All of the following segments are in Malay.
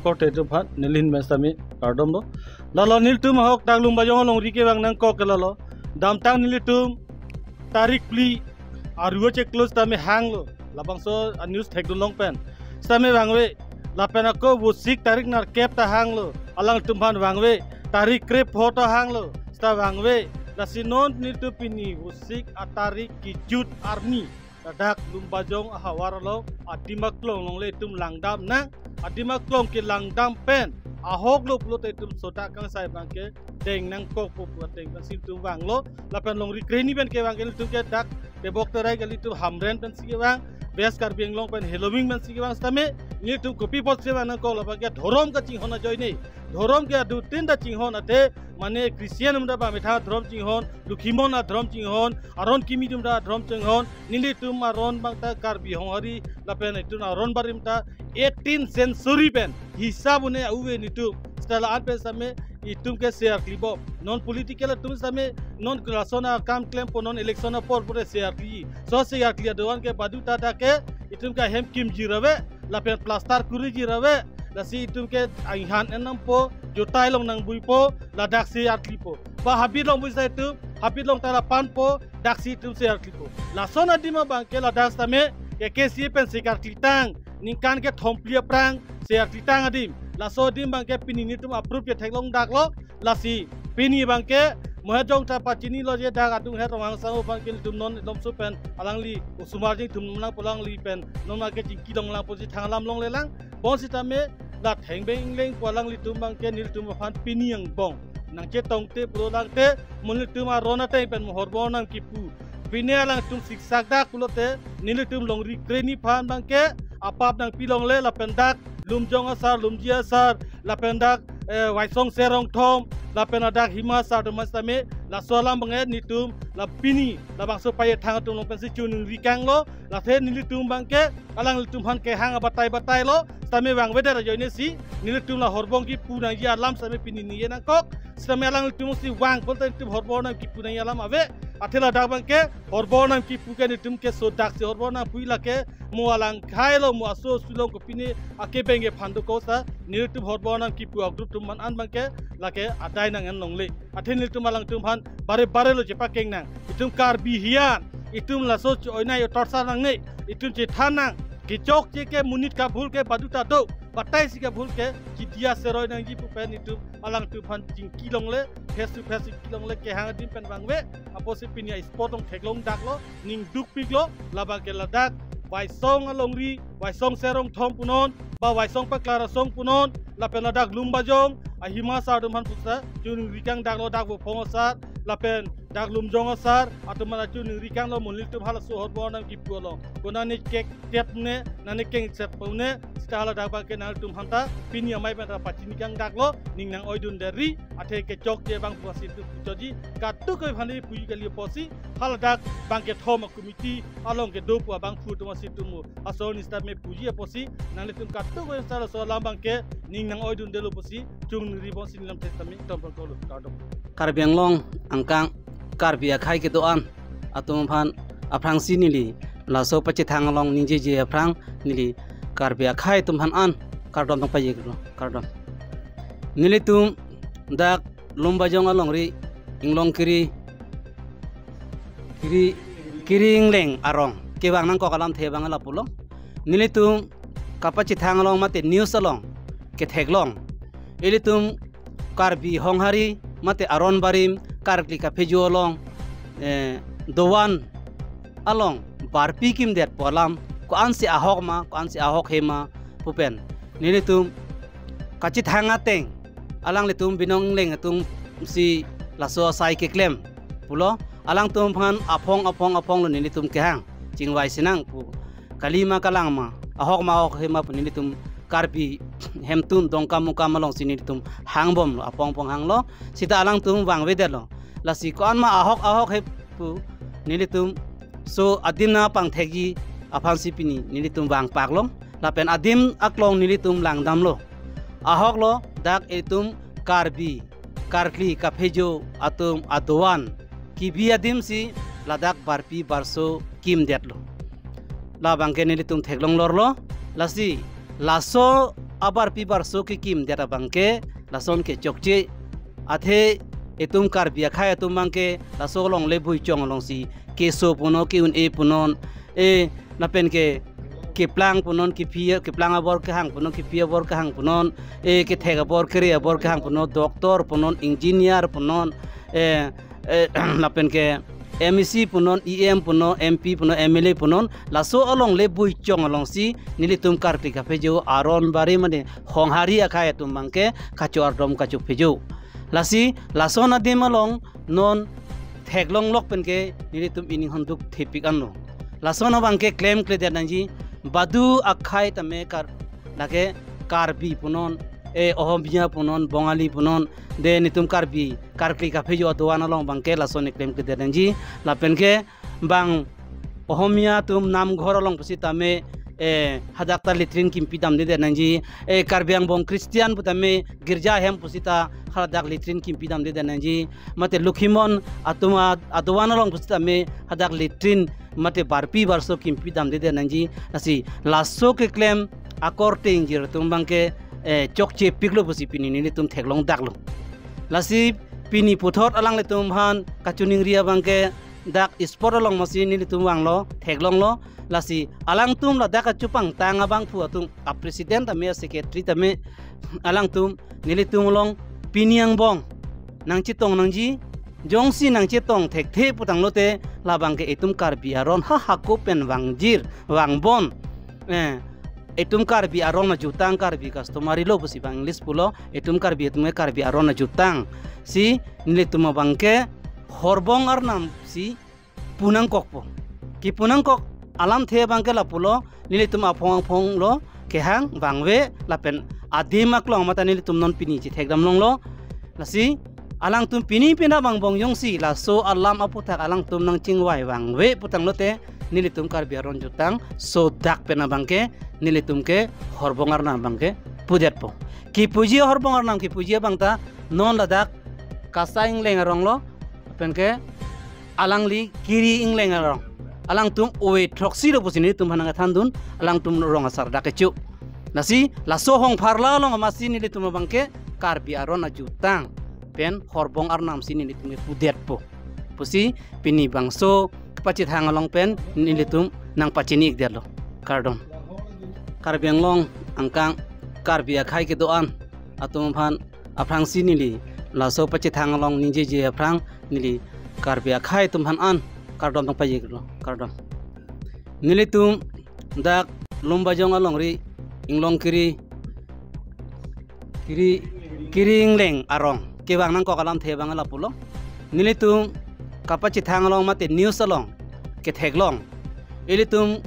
ko te tu phat nilin mesami kardom do lalo nil tum hok tak lum bajong long rike bang nang ko kelalo dam tang nil tum tarik pli aruo che close tame hang lo labang so news tek do long pen stame bangwe lapen ako busik tarik nar kep ta hang lo alang tum phan bangwe tarik krep photo hang lo sta bangwe lasinon nil tu pini busik atarik kijut arni dadak lumbajong ahawar lo adimak long long le tum langdam na adimak long ke langdam pen ahok lo pulo te tum sota kang sai bangke deng nang kok pu teng kan sil tum wang lo lapen long rikreni pen ke bangke tum ke dak te bok terai gali tum hamren pen sige bang bes kar beng long pen halloween pen sige bang stame ni tum kopi pot se bang ko la ke dhorom ka ching hona joy nei dhorom ke du tin da ching hona te mane Christian mda ba metha dhrom ching hon lukhimon a dhrom ching hon aron kimi dum da dhrom ching hon nili tum aron bang ta kar bi hori lapen itun aron barim ta 18th century pen hisab ne uwe ni tum stala an pe same itum ke share klibo non political tum same non rasona kam claim po non election por pore share kli so share kli doan ke badu ta ta ke itum ka hem kim ji rawe lapen plaster kuri ji rawe lasi itum ke aihan enam po jotai long nang bui po la daksi atli po ba habit long bui sai tu habit long tara pan po daksi tu se atli po la sona dima bang ke la das tame ke si pen se kar tang ningkan ke thomplia prang se atli tang adim la so dim bang ke pini ni tum approve ke thaklong dak lo lasi pini bang ke mohajong ta pachini lo je dak atung he romang sang bang ke tum non dom su pen alangli usumar jing tum nang polang li pen non ma ke jingki dong lang posi thanglam long lelang bon sitame la theng beng leng polang li tum bang ke nil tum phan pini yang bong nang che tong te pro lang te mun tum a rona te pen mohor bon nang kipu pini lang tum siksak dak kulote nil tum long ri kreni phan bang ke apap nang pilong le la pendak lumjong asar lumjia asar la pendak waisong serong thom la penadak himasa do masame la solam banget nitum la pini la bang supaya thang tum long pensi chun rikang lo la the nilitum bangke alang tum han ke hang batai batai lo same bang weda ra joine si nilitum la horbong ki puna ya lam same pini ni na kok same alang tum si wang bolte tum horbong na ki puna ya lam ave athela dak bangke horbong na ki puke nitum ke so dak se horbong na pui la ke mu alang khai lo mu aso sulong ko pini ake benge phandu ko sa nilitum horbong na ki pu group tum man an bangke la ke adai nang en long le athen nilitum alang tum han bare bare lo jepa keng nang itum kar bi hian itum la so oina yo torsa nang nei itum che thanang ki chok che ke munit ka bhul ke baduta do batai si ka bhul ke ki dia seroi nang ji pu pen itum alang tu phan jing kilong le face to face kilong le ke hang dim pen bangwe apo se pinia sport ong theklong dak lo ning duk pik lo laba ke ladak wai song alongri wai song serong thom punon ba wai song pa klara song punon la pen ladak lumbajong ahima sa dum han pusa chun rikang dak lo dak bo phongsa la pen dak lumjong asar atau mana chun rikang lo munil tum hala so hot bonam ki pulo kona ni kek tep ne nani keng set pune stala dak ba ke nal tum hanta pini amai pen pachini kang dak lo ning nang oidun dari athe ke chok je bang puasi tu joji katu ke phani pui ke li posi hala dak bang ke thom committee along ke do pu bang fu tu masi tumu aso ni sta me puji posi nang le tum katu ke sala so lam bang ke ning nang oidun delu posi chung ri bon sin lam testament tom ko lo kadom Karbiang long angkang karbia khai ke doan atum phan aprang sinili la so pachi thang long ninje je aprang nili karbia khai tum phan an kardom tong paye ko kardom nili tum dak lomba jong along ri inglong kiri ingleng arong ke bang nang ko kalam the bang la pulong nili tum kapachi thang long mate news along ke theklong eli tum karbi honghari mate aron barim karkli ka phejo along dowan along barpi kim det polam ko ansi ahok ma ko ansi ahok hema pupen nile tum kachi thanga teng alang le tum binong leng tum si laso sai ke klem pulo alang tum phan apong lo nile tum ke hang chingwai sinang pu kalima kalang ma ahok hema pu nile tum karpi hemtun dongka muka malong sini tum hangbom lo apong hang lo sita alang tum wang weder lo lasi ko an ma ahok he pu nili tum so adim na pang thegi aphan sipini nili tum wang pak lo lapen adim aklong nili tum langdam lo ahok lo dak etum karbi karkli kaphejo atum adowan ki bi adim si ladak barpi barso kim det lo la bangke nili tum theklong lor lo lasi laso abar pibar so ki kim data bangke lason ke chokche athe etum karbi akhaya tum bangke laso long le bui chong long si ke so puno ki un e punon e na pen ke plang punon ki pia ke plang abor ke hang punon ki pia bor ke hang punon e ke thega bor kre abor ke hang punon doktor punon engineer punon na pen ke MEC punon EM punon MP punon MLA punon laso along le bui chong along si nilitum karti ka pejo aron bari mane honghari akhaya tum bangke kacho ardom kacho pejo lasi laso na dim along non theglong lok penke nilitum ining handuk thepik anno laso na bangke claim kle danji badu akhai tame kar lage karbi punon e ohombiya punon bongali punon de nitum karbi karkli ka phejo adwana long bangke laso ne claim kle danji la penke bang ohomia tum nam ghor long pusi tame hadakta litrin kimpi dam de nanji karbiang bong Christian putame girja hem pusita hadak litrin kimpi dam de nanji mate lukhimon atuma adwana long pusita me hadak litrin mate barpi barso kimpi dam de nanji asi lasso ke claim according jir tumbangke chokche piklo pusi pini ni tum theklong daklo lasi pini puthot alang le tum han kachuning ria bangke dak sport along masi ni tum wanglo theklong lo lasi alang tum la daka chupang tanga bang pu atung a president ame secretary tame alang tum nili tum long piniang bong nang chitong nangji jongsi nang chitong thek the putang lote labang ke etum karbi aron ha ko pen wangjir wangbon etum karbi aron na jutang karbi customary lo pusi bang english pulo etum karbi aron na jutang si nili tum bangke horbong arnam si punang kokpo ki punang kok alam the bangke la pulo nili tum apong phong lo ke hang bangwe la pen adimak long mata nili tum non pini chi thekdam long lo lasi alang tum pini pina bang bong yong si la so alam aputak alang tum nang chingwai bangwe putang lote nili tum karbi aron jutang so dak pena bangke nili tum ke horbongar na bangke pujet po ki puji horbongar nam ki puji bangta non ladak kasaing lengarong lo pen ke alang li kiri ing lengarong alang tum owe troksi lo pusini tum hananga thandun alang tum rong asar dakechu nasi laso hong pharla long amasi ni tum bangke karbi aron ajutang pen horbong arnam sini ni tum pudet po pusi pini bangso pachit hangalong pen ni tum nang pachini ikderlo kardom karbiang long angkang karbi akhai ke doan atum phan aprang sini li laso pachit hangalong ninje je aprang nili karbi akhai tum phan an kardom tong paji lo kardom nili tum dak lomba jong along ri inglong kiri ingleng arong kewang nang ko kalam thebang ala pulo nili tum kapachi thangalong mate news along ke theglong ili tum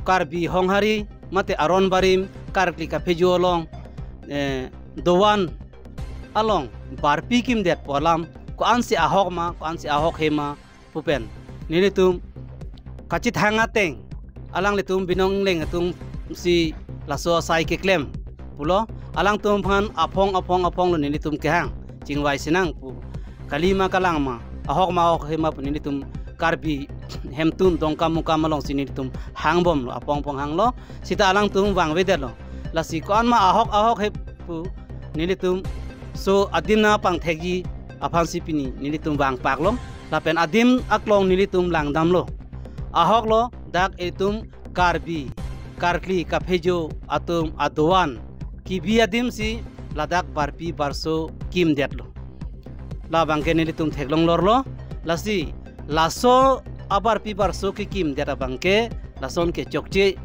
karbi honghari mate aron barim karkli ka phejo along dowan along barpi kim det polam ko ansi ahok hema pupen nili tum kachit hanga teng alang le tum binong leng tum si laso sai ke klem pulo alang tum phan apong lo nili tum ke hang chingwai sinang pu kalima kalangma ahok hema pu nili tum karbi hemtun dongka muka malong sini tum hangbom lo apong hang lo sita alang tum wang weder lo lasi ko an ma ahok he pu nili tum so adina pang thegi aphan sipini nili tum wang pak lo lapen adim aklong nili tum langdam lo ahok lo dak etum karbi karkli kaphejo atum adowan ki biadim si ladak barpi barso kim detlo la bangke nili tum theklong lor lo lasi laso abar pi barso ki kim deta bangke lason ke chokche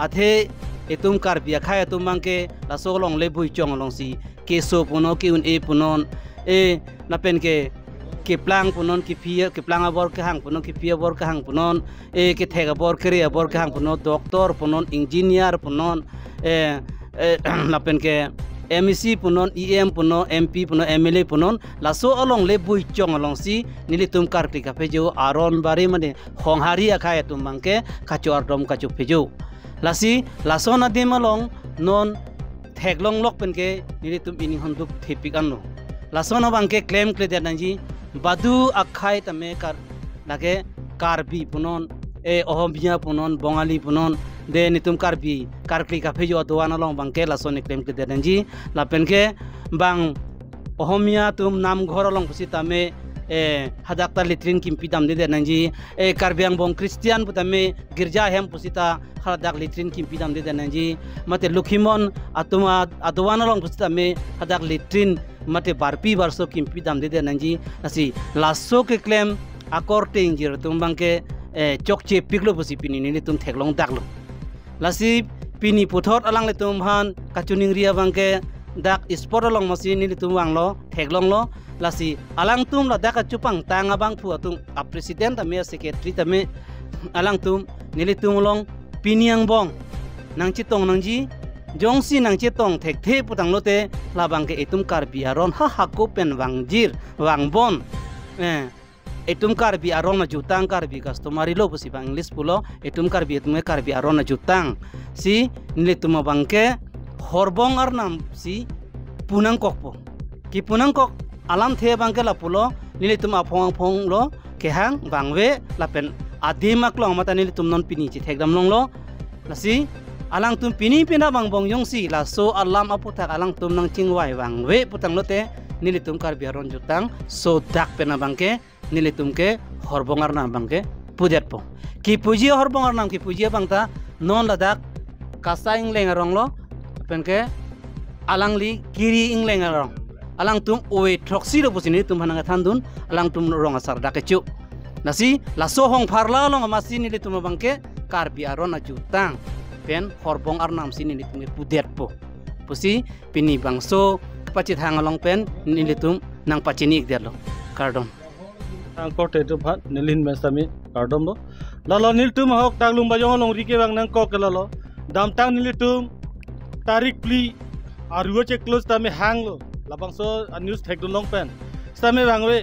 athe etum karbi akhai atum bangke laso long le bui chong long si ke so puno ki un e punon e napen ke plang punon ki pia ke plang abor ke hang punon ki pia bor ke hang punon e ke thega bor kre abor ke hang punon doktor punon engineer punon napen ke MEC punon EM punon MP punon MLA punon laso along le bui chong along si nilitum karti ka pejo aron bari mane honghari akhaya tum bangke kacho ardom kacho pejo lasi laso na dim along non theglong lok penke nilitum ining handuk thepik anno laso na bangke claim kle danji badu akhai tame kar lage karbi punon ohombiya punon bongali punon de nitum karbi karkli ka phejo adwana long bangke la sonic claim ke denji la penke bang ohomia tum nam ghor long pusitame hadakta litrin kimpi dam de denji karbiang bong christian putame girja hem pusita hadak litrin kimpi dam de denji mate lukhimon atuma adwana long pusitame hadak litrin mate barpi barso kimpi dam de denji asi lasso ke claim akorting jir tum bangke chokche piklo pusi pini ni tum theklong daklo lasi pini puthot alang le tum han kachuning ria bangke dak sport along masi ni tum wanglo theklong lo lasi alang tum la dak chupang tanga bang pu tum a president ame secretary tame alang tum ni tum long piniang bong nang chitong nang ji jongsi nang chitong thek the putang lote la bangke etum karbi aron ha ko pen wangjir wangbon etum karbi aron na jutang karbi customary lo pusi bang English pulo etum karbi aron na jutang si nile tuma bangke horbong arnam si punang kokpo ki punang kok alam the bangke la pulo nile tuma phong lo kehang bangwe lapen adimak long mata nile tum non pini chi thekdam long lo lasi alang tum pini pina bang bong yong si la so alam aputak alang tum nang chingwai bangwe putang lote nile tum karbi aron jutang so dak pena bangke nile tumke horbongar nam bangke pujet po ki puji horbongar nam ki puji bangta non ladak kasa ingleng arong lo penke alang li kiri ingleng arong alang tum owe troksi lo pusini tum hananga thandun alang tum rong asar dakechu nasi laso hong pharla long amasi nile tum bangke karbi aron ajutang pen horbong arnam sini nile tum pujet po pusi pini bangso pachit hangalong pen nile tum nang pachini ikderlo kardon angkor tetu phat nilin mesami kardom do lalo nil tum hok taglum bajong long rike bang nang kok lalo dam tang nil tum tarik pli aruo che close tame hang lo labang so news thek long pen stame bangwe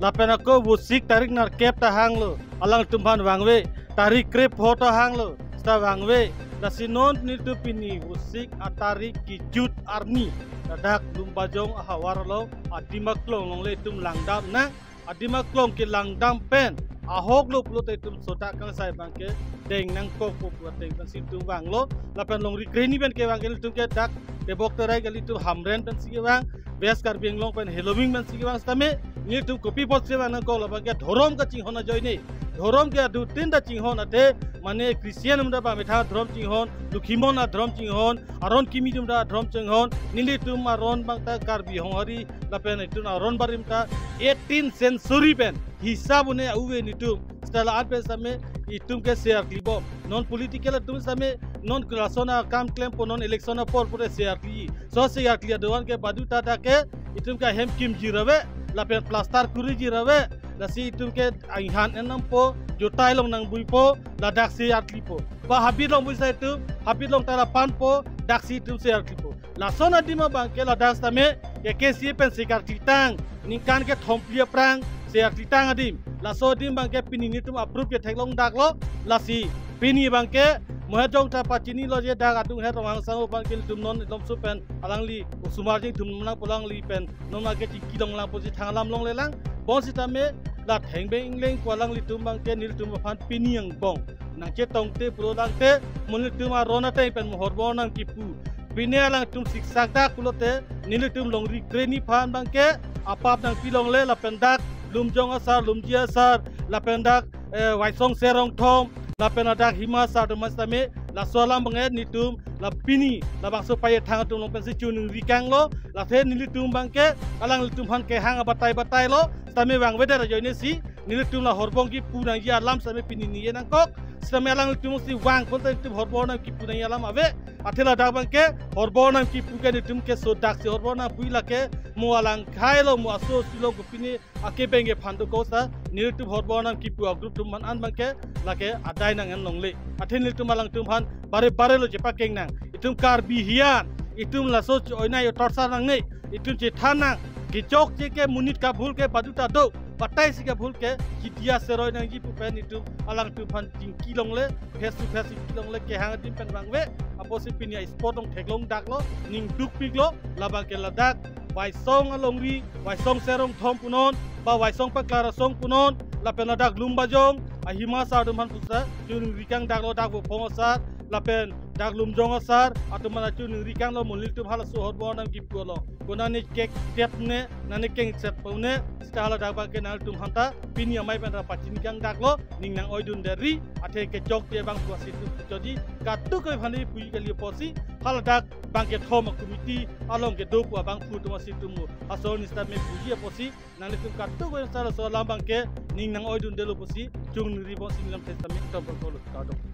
lapen ko busik tarik nar kep ta hang lo alang tum phan bangwe tarik krep photo hang lo sta bangwe dasinon nil tu pini busik atarik ki jut arni dadak lum bajong hawar lo adimak long le tum langdam na adimak long ke langdam pen ahok lo pulo te tum sota kang sai bangke deng nang ko ko teng ban sin tum wang lo lapan long rikreni ben ke wang ke tum ke dak te bok terai gali tum hamren ben si wang bes kar beng long pen halloween ben si wang stame ni tum copy post se wang ko la bangke dhorom ka ching hona joy nei dhorom ke du tin da ching hon ate mane christian mda ba metha dhrom ching hon lukhimon a dhrom ching hon aron kimi dum da dhrom ching hon nili tum aron bangta karbi hongari lapen itun aron barim ta 18th century ben hisab ne uwe nitum stala ape same itum ke share klibo non political tum same non klasona kam claim po non election por pore share kli so share kli doan ke badu ta ta ke itum ka hem kim jirawe lapen plaster kuri jirawe lasi itum ke aihan enam po jotai long nang bui po la daksi atli po ba habit long bui sai tu habit long tara pan po daksi itum share kli po la sona dima bang ke la das tame ke si pen sikar kitang ningkan ke thomplia prang share kitang adim la so dim bang ke pini ni tum approve ke thaklong dak lo lasi pini bang ke mohajong ta pachini lo je dak atung he rong sang bang ke tum non lom su pen alangli usumar jing tum nang pulang li pen non ma ke ki dong lang posi thanglam long le lang bon si tame la theng be ingleng kwalang li tum bang ke nil tum phan pini yang bong nang che tong te pro lang te mun tum a rona te pen mohor bon nang ki pu pini alang tum siksak dak kulote nil tum long ri kreni phan bang ke apap nang pilong le la pen dak lum jong asar lum ji asar la pen dak waisong serong thom la pen dak hima sa de mastame la solam banget nitum la pini la bang supaya thang tum long pen si chun ri kang lo la the nil tum bang ke alang tum phan ke hang batai lo tame bang weda ra joine si nil tum la horbong ki pu nang ya lam same pini ni nang kok same alang tum si wang kon tum horbong nang ki pu nang ya lam ave athela dak bang ke horbong nang ki pu ke ni tum ke so dak si horbong nang pui la ke mu alang khai lo mu aso silo ko pini ake benge phandu ko sa nil tum horbong nang ki pu group tum man an bang ke la ke adai nang an long le athen nil tum alang tum phan bare lo je pa keng nang itum kar bi hian itum la so oina yo torsa nang nei itum che thanang ki chok che ke munit ka bhul ke paduta do patai si ka bhul ke ki dia seroi nang ji pu pen itum alang tum phan ting kilong le face to face kilong le ke hang dim pen bang we aposi pinia sport ong theklong dak lo ning duk pik lo labang ke ladak wai song alongri wai song serong thom punon ba wai song pa klara song punon la pen ladak lumba jong ahima sa dum han pusa jun rikang dak lo dak bo phong sa lapen daglum jonga sar atau mana cu nuri kang lo mulil tu hala su hot bonam ki pulo kona ni kek tep ne nani keng set pune stala dak bang kenal tum hanta pinia mai pen rapacin kang daklo ning nang oidun dari athe ke jok te bang puasi tu jadi katu ke phani pui ke li posi hala dak bang ke thoma komiti along ke do pu bang pu tu masi tu mu asol ni sta me pui posi nang le tum katu ko sala so lambang ke ning nang oidun delu posi chung nuri bon singlam testament tom ko